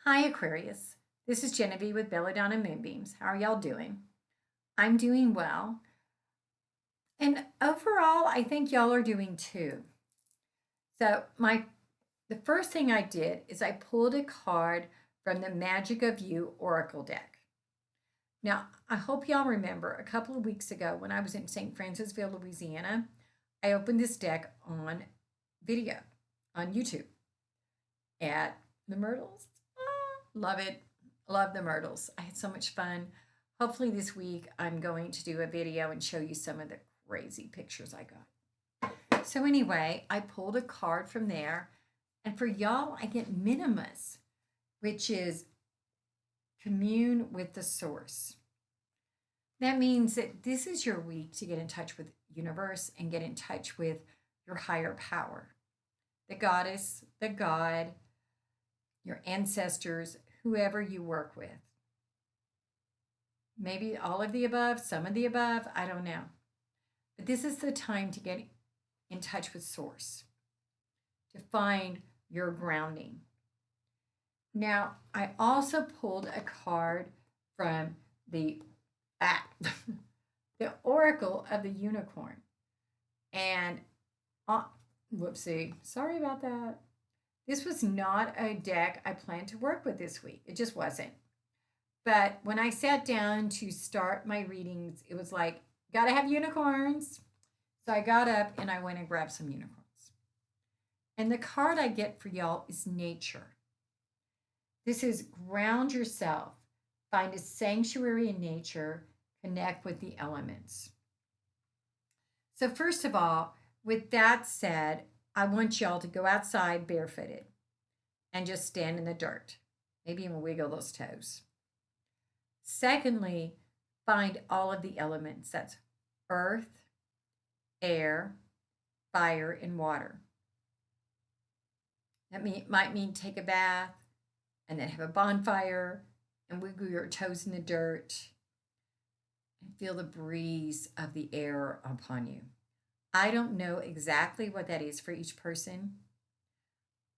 Hi, Aquarius. This is Genevieve with Belladonna Moonbeams. How are y'all doing? I'm doing well. And overall, I think y'all are doing too. So, the first thing I did is I pulled a card from the Magic of You Oracle deck. Now, I hope y'all remember a couple of weeks ago when I was in St. Francisville, Louisiana, I opened this deck on video on YouTube at the Myrtles. Love it. Love the Myrtles. I had so much fun. Hopefully, this week I'm going to do a video and show you some of the crazy pictures I got. So, anyway, I pulled a card from there. And for y'all, I get Minimus, which is commune with the source. That means that this is your week to get in touch with universe and get in touch with your higher power. The goddess, the god, your ancestors, whoever you work with. Maybe all of the above, some of the above, I don't know. But this is the time to get in touch with source, to find your grounding. Now, I also pulled a card from the the Oracle of the Unicorn. And whoopsie, sorry about that. This was not a deck I planned to work with this week. It just wasn't. But when I sat down to start my readings, it was like, gotta have unicorns. So I got up and I went and grabbed some unicorns. And the card I get for y'all is nature. This is ground yourself, find a sanctuary in nature, connect with the elements. So, first of all, with that said, I want y'all to go outside barefooted and just stand in the dirt, maybe even wiggle those toes. Secondly, find all of the elements. That's earth, air, fire, and water. That might mean take a bath and then have a bonfire and wiggle your toes in the dirt and feel the breeze of the air upon you. I don't know exactly what that is for each person,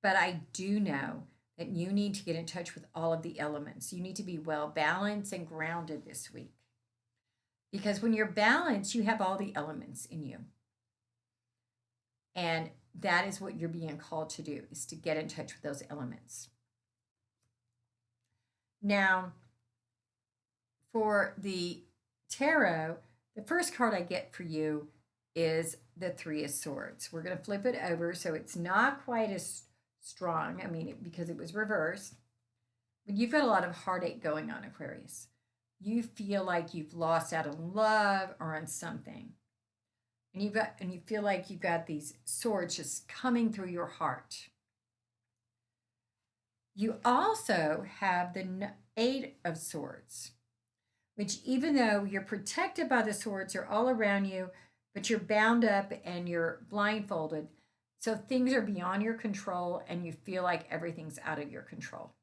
but I do know that you need to get in touch with all of the elements. You need to be well balanced and grounded this week. Because when you're balanced, you have all the elements in you. And that is what you're being called to do, is to get in touch with those elements. Now, for the tarot, the first card I get for you is the Three of Swords. We're going to flip it over so it's not quite as strong. I mean, because it was reversed. But you've got a lot of heartache going on, Aquarius. You feel like you've lost out on love or on something. And you feel like you've got these swords just coming through your heart. You also have the Eight of Swords, which even though you're protected by the swords, are all around you, but you're bound up and you're blindfolded. So things are beyond your control and you feel like everything's out of your control.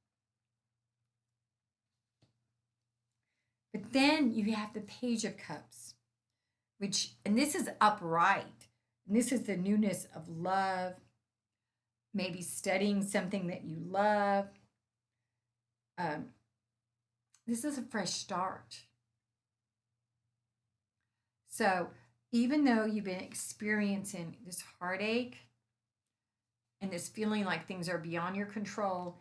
But then you have the Page of Cups, and this is upright. And this is the newness of love, maybe studying something that you love. This is a fresh start. So even though you've been experiencing this heartache and this feeling like things are beyond your control,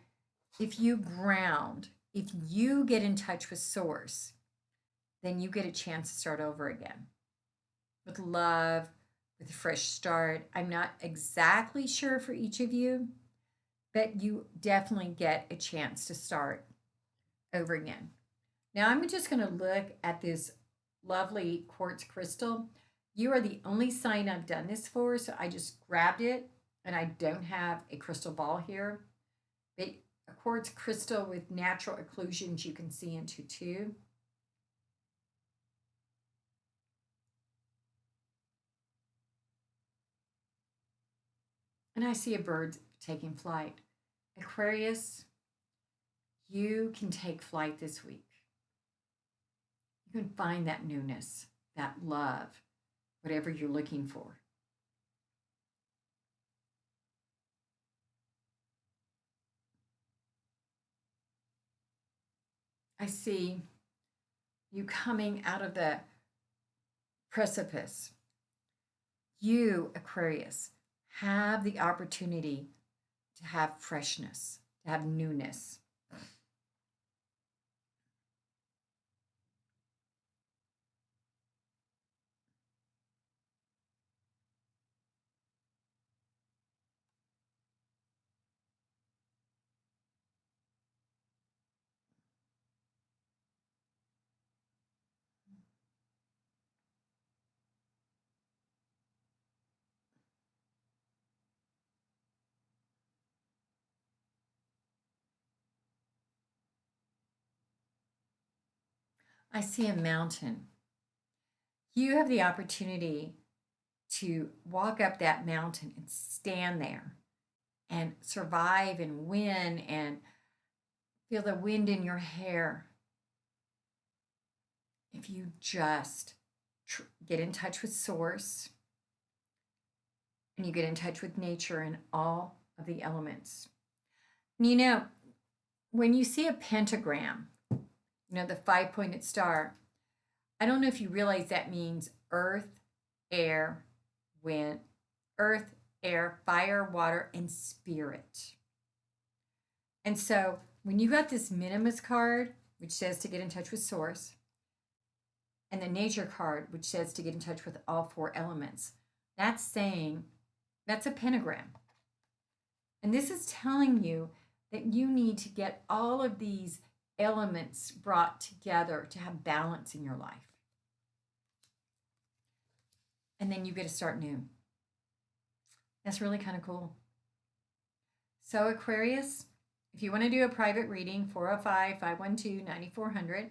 if you ground, if you get in touch with source, then you get a chance to start over again with love, with a fresh start. I'm not exactly sure for each of you, but you definitely get a chance to start over again. Now I'm just going to look at this lovely quartz crystal. You are the only sign I've done this for, so I just grabbed it, and I don't have a crystal ball here. But a quartz crystal with natural occlusions you can see into too. And I see a bird taking flight. Aquarius, you can take flight this week. You can find that newness, that love, whatever you're looking for. I see you coming out of the precipice. You, Aquarius, have the opportunity to have freshness, to have newness. I see a mountain. You have the opportunity to walk up that mountain and stand there and survive and win and feel the wind in your hair if you just get in touch with source and you get in touch with nature and all of the elements. And you know, when you see a pentagram, the 5-pointed star, I don't know if you realize that means earth, air, wind, earth, air, fire, water, and spirit. And so when you got this minimus card, which says to get in touch with source, and the nature card, which says to get in touch with all 4 elements, that's saying that's a pentagram. And this is telling you that you need to get all of these elements brought together to have balance in your life. And then you get to start new. That's really kind of cool. So, Aquarius, if you want to do a private reading, 405-512-9400,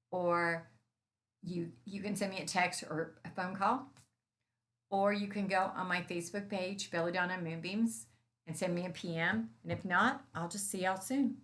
or you can send me a text or a phone call, or you can go on my Facebook page, Belladonna Moonbeams, and send me a PM. And if not, I'll just see y'all soon.